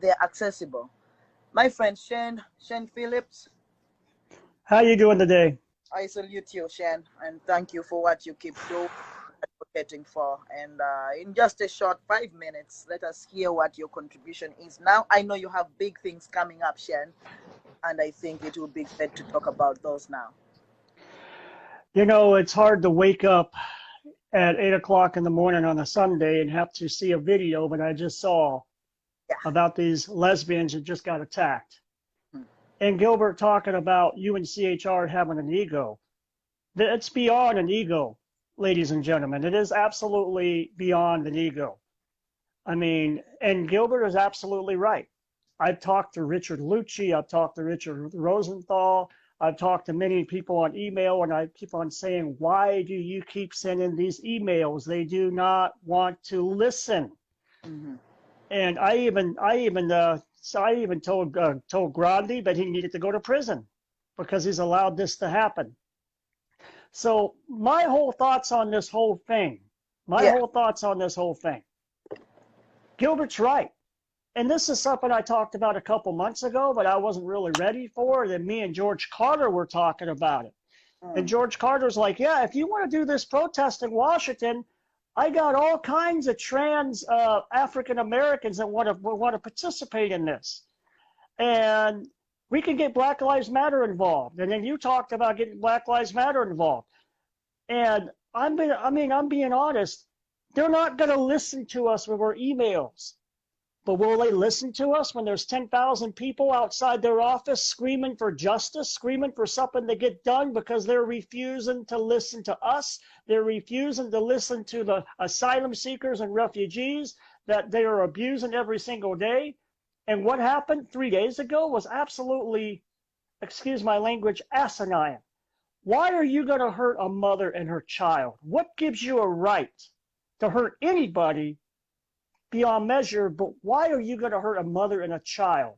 they're accessible. My friend Shane Phillips, How you doing today? I salute you, Shane, and thank you for what you keep doing, advocating for. And in just a short 5 minutes, let us hear what your contribution is. Now, I know you have big things coming up, Shane, and I think it will be good to talk about those now. You know, it's hard to wake up at 8 o'clock in the morning on a Sunday and have to see a video that I just saw Yeah. about these lesbians that just got attacked. Hmm. And Gilbert talking about UNCHR having an ego. It's beyond an ego, ladies and gentlemen. It is absolutely beyond an ego. I mean, and Gilbert is absolutely right. I've talked to Richard Lucci, I've talked to Richard Rosenthal, I've talked to many people on email, and I keep on saying, why do you keep sending these emails? They do not want to listen. Mm-hmm. And I even told Grandi that he needed to go to prison because he's allowed this to happen. So my whole thoughts on this whole thing, Yeah. Gilbert's right. And this is something I talked about a couple months ago, but I wasn't really ready for. Then me and George Carter were talking about it. And Mm. George Carter's like, yeah, if you want to do this protest in Washington, I got all kinds of trans African Americans that want to participate in this. And we can get Black Lives Matter involved. And then you talked about getting Black Lives Matter involved. And I'm being honest, they're not going to listen to us with our emails. But will they listen to us when there's 10,000 people outside their office screaming for justice, screaming for something to get done because they're refusing to listen to us? They're refusing to listen to the asylum seekers and refugees that they are abusing every single day. And what happened 3 days ago was absolutely, excuse my language, asinine. Why are you going to hurt a mother and her child? What gives you a right to hurt anybody beyond measure, but why are you going to hurt a mother and a child?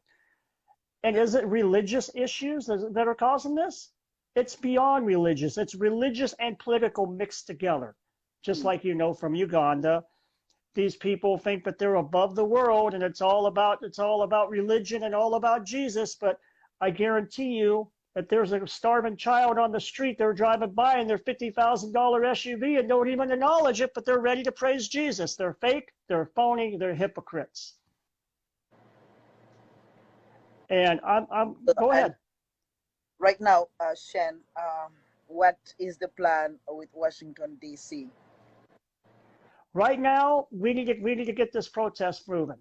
And is it religious issues that are causing this? It's beyond religious. It's religious and political mixed together. Just Mm. like you know from Uganda, these people think that they're above the world and it's all about religion and all about Jesus, but I guarantee you that there's a starving child on the street they're driving by in their $50,000 SUV and don't even acknowledge it, but they're ready to praise Jesus. They're fake, they're phony, they're hypocrites. And I'm go And ahead. right now, Shen, what is the plan with Washington, D.C.? Right now, we need to get this protest moving.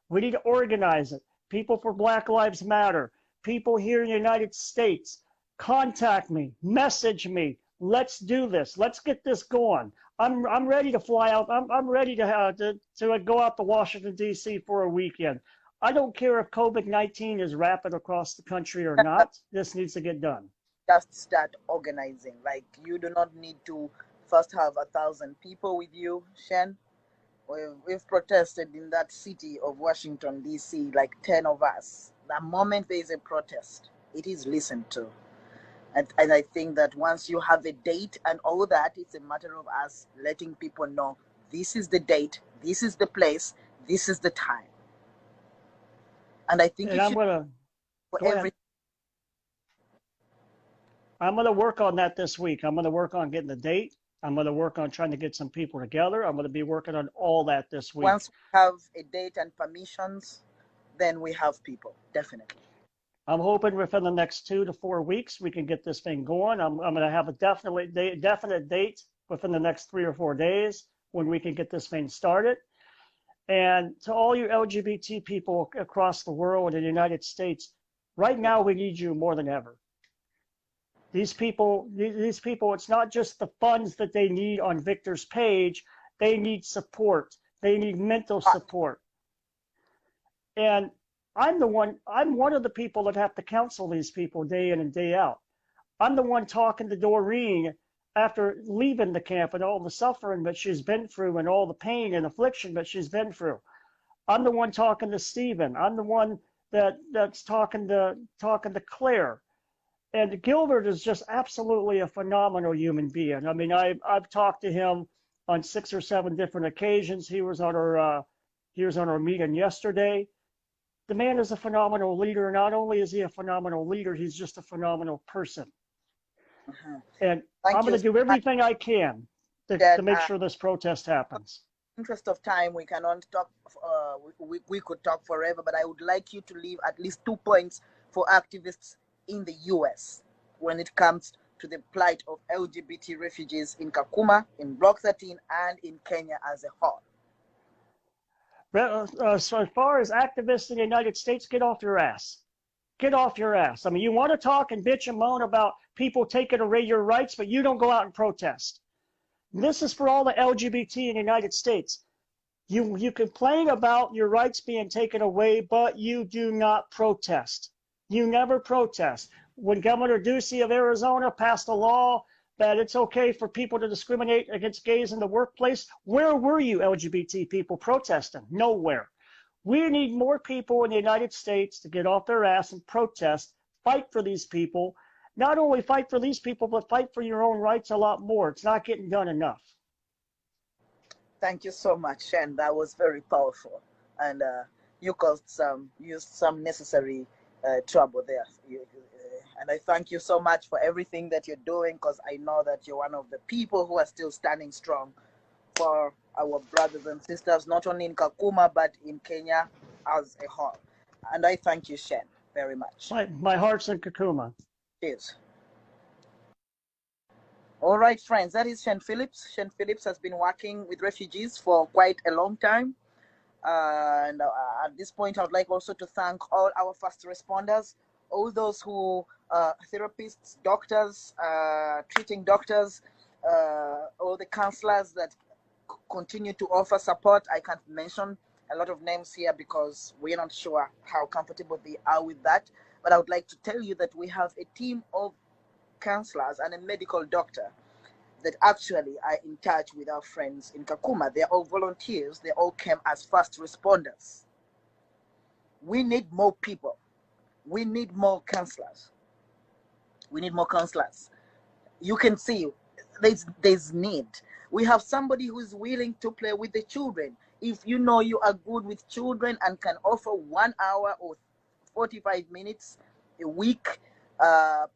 We need to organize it. People for Black Lives Matter, people here in the United States, contact me, message me. Let's do this. Let's get this going. I'm ready to fly out. I'm ready to go out to Washington D.C. for a weekend. I don't care if COVID-19 is rapid across the country or not. This needs to get done. Just start organizing. Like, you do not need to first have 1,000 people with you, Shen. We've protested in that city of Washington, D.C., like 10 of us. The moment there is a protest, it is listened to. And I think that once you have a date and all that, it's a matter of us letting people know this is the date, this is the place, this is the time. And I think And it I'm should gonna for go every. ahead. I'm going to work on that this week. I'm going to work on getting the date. I'm going to work on trying to get some people together. I'm going to be working on all that this week. Once we have a date and permissions, then we have people, definitely. I'm hoping within the next 2 to 4 weeks we can get this thing going. I'm going to have a definite date within the next 3 or 4 days when we can get this thing started. And to all you LGBT people across the world in the United States, right now we need you more than ever. These people, it's not just the funds that they need on Victor's page. They need support. They need mental support. And I'm one of the people that have to counsel these people day in and day out. I'm the one talking to Doreen after leaving the camp and all the suffering that she's been through and all the pain and affliction that she's been through. I'm the one talking to Stephen. I'm the one that's talking to Claire. And Gilbert is just absolutely a phenomenal human being. I mean, I've talked to him on 6 or 7 different occasions. He was on our meeting yesterday, The man is a phenomenal leader. Not only is he a phenomenal leader, he's just a phenomenal person. Mhm. And I'm Thank going you to so do much, everything I can to Shen. make sure this protest happens. Interest of time, we cannot talk. We could talk forever, but I would like you to leave at least 2 points for activists in the U.S. when it comes to the plight of LGBT refugees in Kakuma, in Block 13, and in Kenya as a whole. So as far as activists in the United States, get off your ass. Get off your ass. I mean, you want to talk and bitch and moan about people taking away your rights, but you don't go out and protest. This is for all the LGBT in the United States. You complain about your rights being taken away, but you do not protest. You never protest. When Governor Ducey of Arizona passed a law that it's okay for people to discriminate against gays in the workplace, where were you LGBT people protesting? Nowhere. We need more people in the United States to get off their ass and protest, fight for these people. Not only fight for these people, but fight for your own rights a lot more. It's not getting done enough. Thank you so much, Shen. That was very powerful, and you used some necessary trouble there. And I thank you so much for everything that you're doing, because I know that you're one of the people who are still standing strong for our brothers and sisters, not only in Kakuma but in Kenya as a whole. And I thank you, Shen, very much. My heart's in Kakuma. Cheers. All right, friends, that is Shen Phillips. Shen Phillips has been working with refugees for quite a long time. And at this point, I would like also to thank all our first responders, all those who, therapists, doctors, treating doctors, all the counselors that continue to offer support. I can't mention a lot of names here because we're not sure how comfortable they are with that. But I would like to tell you that we have a team of counselors and a medical doctor that actually are in touch with our friends in Kakuma. They're all volunteers. They all came as first responders. We need more people. We need more counselors. We need more counselors. You can see there's need. We have somebody who's willing to play with the children. If you know you are good with children and can offer 1 hour or 45 minutes a week,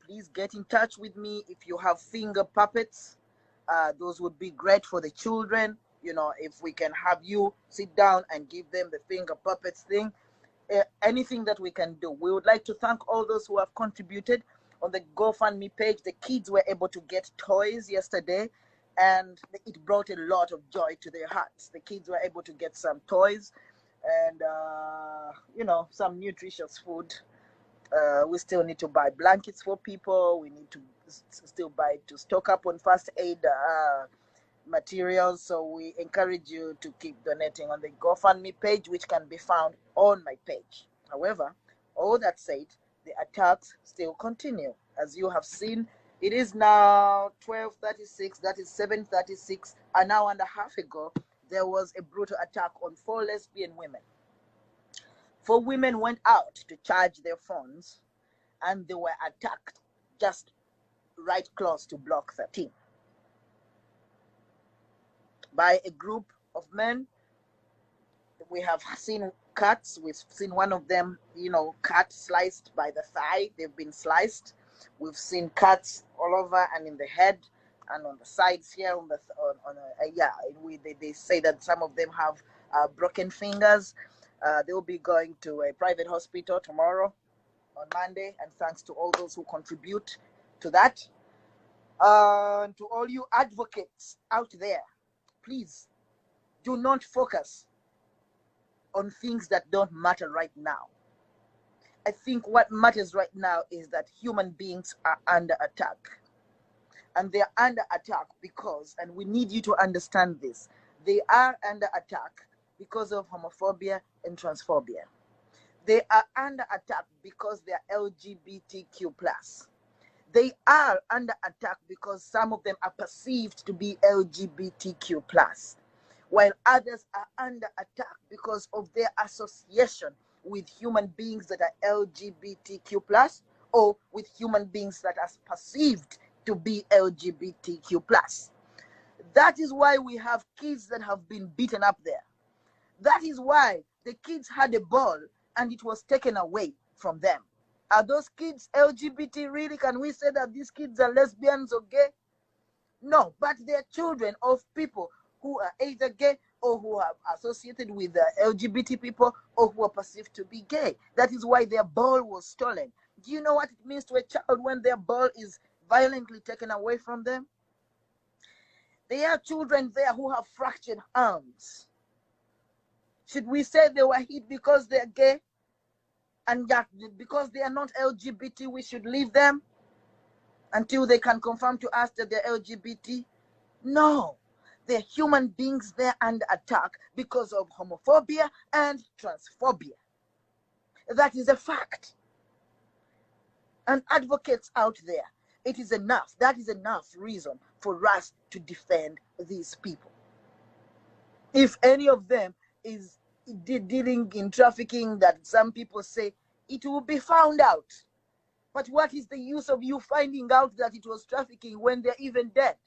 please get in touch with me. If you have finger puppets, those would be great for the children. You know, if we can have you sit down and give them the finger puppets thing, anything that we can do. We would like to thank all those who have contributed on the GoFundMe page. The kids were able to get toys yesterday, and it brought a lot of joy to their hearts. The kids were able to get some toys and, some nutritious food. We still need to buy blankets for people. We need to still buy to stock up on first aid materials. So we encourage you to keep donating on the GoFundMe page, which can be found on my page. However, all that said, the attacks still continue. As you have seen, it is now 12:36, that is 7:36. An hour and a half ago, there was a brutal attack on 4 lesbian women. 4 women went out to charge their phones, and they were attacked just right close to Block 13 by a group of men. We have seen cuts. We've seen one of them, cut, sliced by the thigh. They've been sliced. We've seen cuts all over and in the head and on the sides here. They say that some of them have broken fingers. They will be going to a private hospital tomorrow on Monday. And thanks to all those who contribute to that. To all you advocates out there, please do not focus on things that don't matter right now. I think what matters right now is that human beings are under attack. And they are under attack because, and we need you to understand this, they are under attack because of homophobia and transphobia. They are under attack because they are LGBTQ+. They are under attack because some of them are perceived to be LGBTQ+, while others are under attack because of their association with human beings that are LGBTQ+, or with human beings that are perceived to be LGBTQ+. That is why we have kids that have been beaten up there. That is why the kids had a ball and it was taken away from them. Are those kids LGBT really? Can we say that these kids are lesbians or gay? No, but they're children of people who are either gay or who are associated with LGBT people or who are perceived to be gay. That is why their ball was stolen. Do you know what it means to a child when their ball is violently taken away from them? There are children there who have fractured arms. Should we say they were hit because they're gay and that because they are not LGBT, we should leave them until they can confirm to us that they're LGBT? No. They're human beings there under attack because of homophobia and transphobia. That is a fact. And advocates out there, it is enough. That is enough reason for us to defend these people. If any of them is dealing in trafficking that some people say, it will be found out. But what is the use of you finding out that it was trafficking when they're even dead?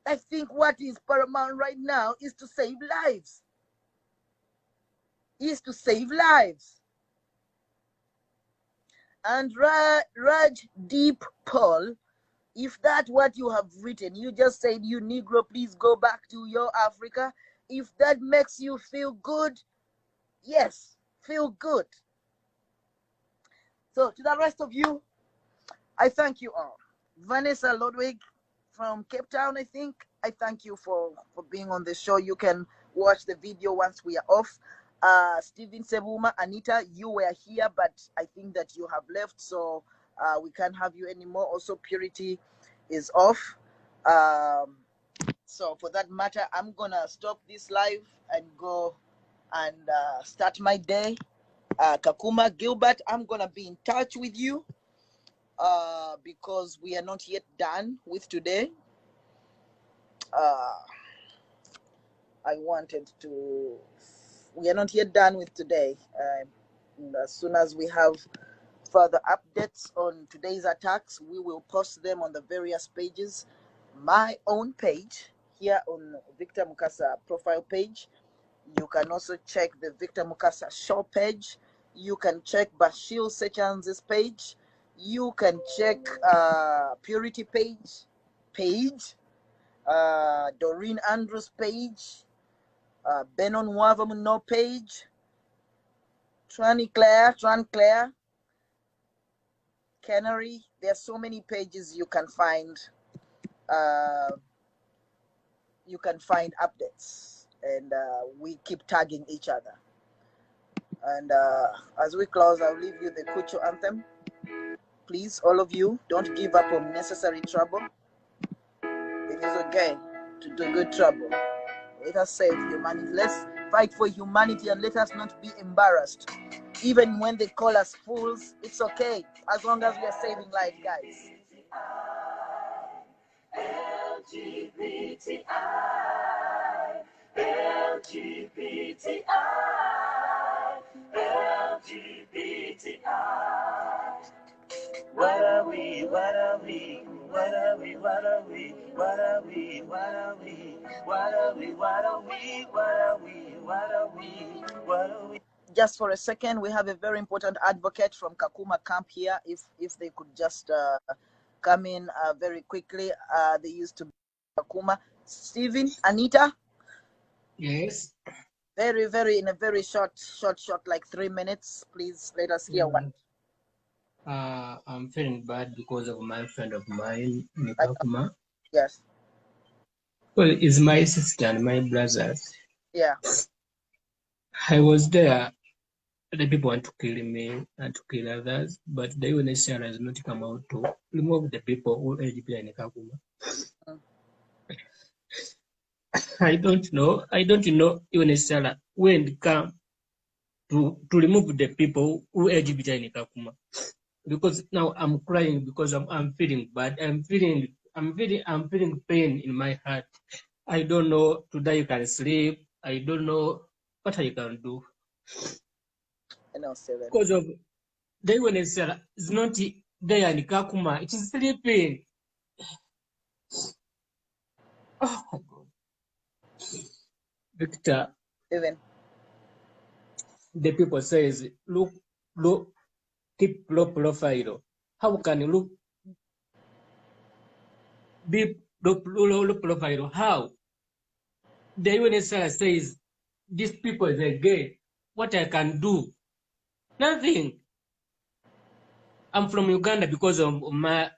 I think what is paramount right now is to save lives. And Raj Deep Paul, if that's what you have written, you just said, you Negro, please go back to your Africa. If that makes you feel good, yes, feel good. So to the rest of you, I thank you all. Vanessa Lodwig from Cape Town, I think. I thank you for being on the show. You can watch the video once we are off. Stephen Sebuma, Anita, you were here, but I think that you have left, so we can't have you anymore. Also, Purity is off. So for that matter, I'm gonna stop this live and go and start my day. Kakuma, Gilbert, I'm gonna be in touch with you because we are not yet done with today. We are not yet done with today. As soon as we have further updates on today's attacks, we will post them on the various pages. My own page here on Victor Mukasa profile page. You can also check the Victor Mukasa show page. You can check Bashil Sechan's page. You can check Purity page. Doreen Andrews page. Benon Wavamuno page. Tran Claire. Canary. There are so many pages you can find. You can find updates, and we keep tagging each other. And as we close, I'll leave you the Kucho anthem. Please, all of you, don't give up on necessary trouble. It is okay to do good trouble. Let us save humanity. Let's fight for humanity and let us not be embarrassed. Even when they call us fools, it's okay as long as we are saving lives, guys. LGBTI, LGBTI, LGBTI. What are we? What are we? What are we? What are we? What are we? What are we? What are we? What are we? What are we? What are we? What are we? Just for a second, we have a very important advocate from Kakuma camp here. If they could just come in very quickly. They used to be Kakuma. Stephen, Anita. Yes. In a very short, like 3 minutes. Please let us hear what. I'm feeling bad because of my friend of mine, Kakuma. Yes. Well, it's my sister and my brothers. Yeah. I was there. The people want to kill me and to kill others, but the UNHCR has not come out to remove the people who LGBT in Kakuma. I don't know UNHCR when it come to remove the people who LGBT in Kakuma. Because now I'm crying because I'm feeling bad. I'm feeling pain in my heart. I don't know today you can sleep. I don't know what I can do. I know, Steven. Because of the UNHCR is not there in Kakuma. It is sleeping. Oh my God. Victor. Steven. the people says, look, keep low profile. How can you look be low profile? How? The UNHCR says, these people, they're gay. What I can do? Nothing. I'm from Uganda because of my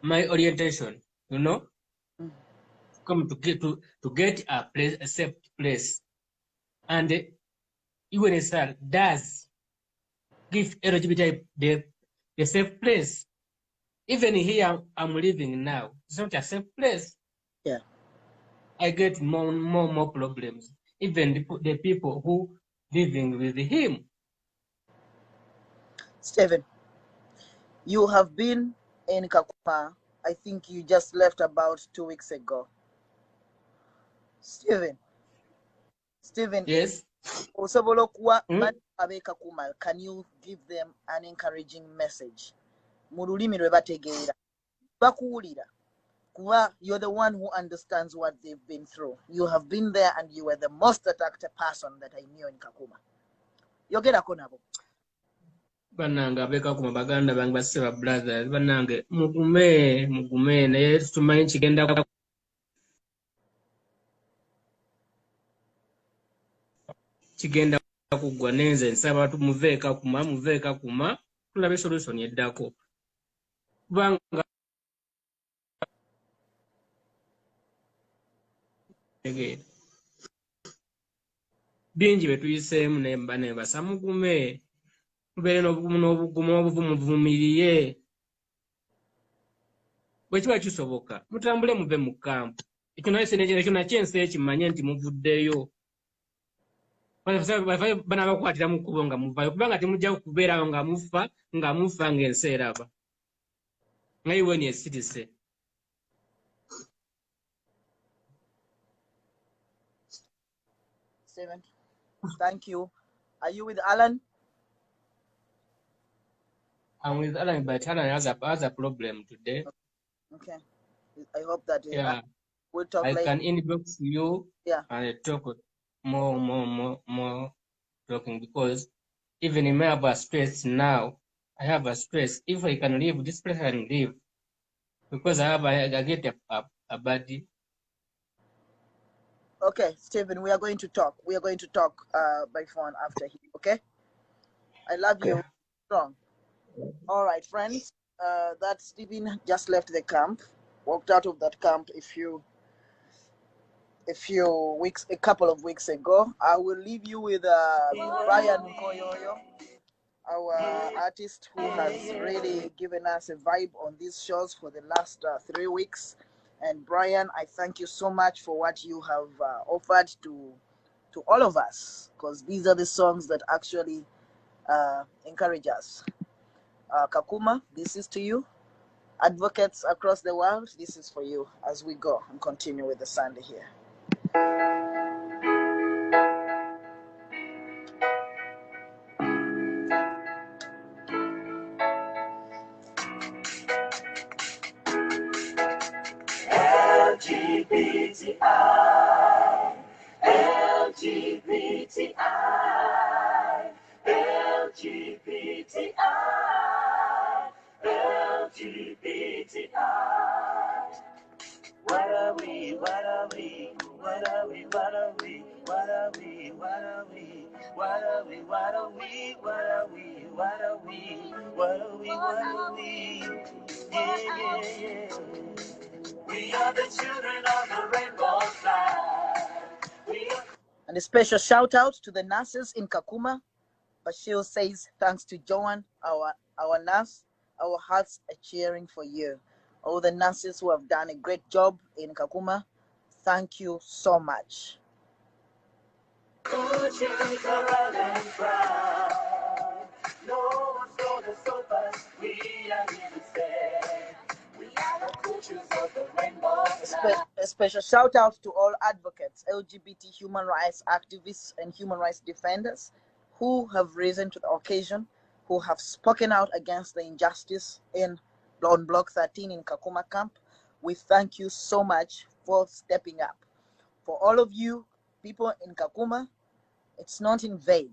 orientation, you know, Mm. come to get a place, a safe place. And the UNHCR does give LGBT the safe place. Even here I'm living now, it's not a safe place. Yeah. I get more problems. Even the people who living with him. Stephen, you have been in Kakuma. I think you just left about 2 weeks ago. Stephen, Yes. osobola okuwa Hmm? ab'e Kakuma, can you give them an encouraging message mu lulimi lwe bategeera bakuwulira kuba you're the one who understands what they've been through. You have been there and you were the most attacked person that I knew in Kakuma. Yogerako nabo. Banange ab'Ekakuma baganda bange basse ba brothers banange mugume naye tumanyi kigenda kuggwa nenze nsaba muve Kakuma tulabe solution eddako kubanga bingi bye tuyiseemu nebasa mugume mubeere n'obugumu obuvumiriye bwe kiba kisoboka mutambule muve mu kampu ekyo nakyo ensi ekimanye nti muvuddeyo banabakwatira mu kkubo nga muvayo kubanga temujja kubeerawo nga mufa ng'ensi eraba nga iweni esirise. Steven, thank you. Are you with Alan? I'm with Alan, but Alan has a problem today. Okay. I hope that Yeah, we'll talk I later. can inbox you Yeah. and talk more talking because even in my stress now, I have a stress. If I can leave this place, I can leave because I get a body. Okay, Stephen, we are going to talk. We are going to talk by phone after here, okay? I love you. Strong. All right, friends. That Stephen just left the camp, walked out of that camp a couple of weeks ago. I will leave you with Brian Nkoyoyo, our artist who has really given us a vibe on these shows for the last 3 weeks. And Brian, I thank you so much for what you have offered to all of us, because these are the songs that actually encourage us. Kakuma, this is to you. Advocates across the world, this is for you as we go and continue with the Sunday here. LGBTI, LGBTI, LGBTI, LGBTI. What are we? What are we? What are we? What are we? What are we? What are we? What are we? What are we? What are we? What are we? What are we? What are we? Yeah, yeah, yeah. We are the children of the rainbow flag. And a special shout out to the nurses in Kakuma. Bashir says, thanks to Joan, our nurse, our hearts are cheering for you. All the nurses who have done a great job in Kakuma, thank you so much. A special shout out to all advocates, LGBT human rights activists and human rights defenders who have risen to the occasion, who have spoken out against the injustice on Block 13 in Kakuma camp. We thank you so much for stepping up. For all of you people in Kakuma, It's not in vain.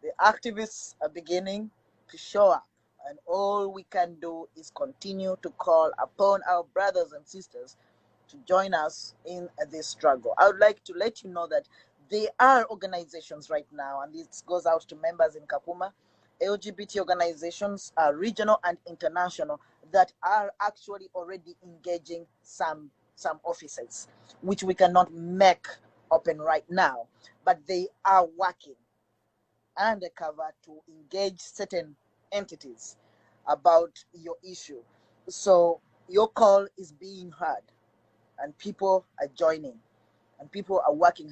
The activists are beginning to show up, and all we can do is continue to call upon our brothers and sisters to join us in this struggle. I would like to let you know that there are organizations right now, and this goes out to members in Kakuma, LGBT organizations, regional and international, that are actually already engaging some offices, which we cannot make open right now, but they are working undercover to engage certain entities about your issue. So your call is being heard, and people are joining, and people are working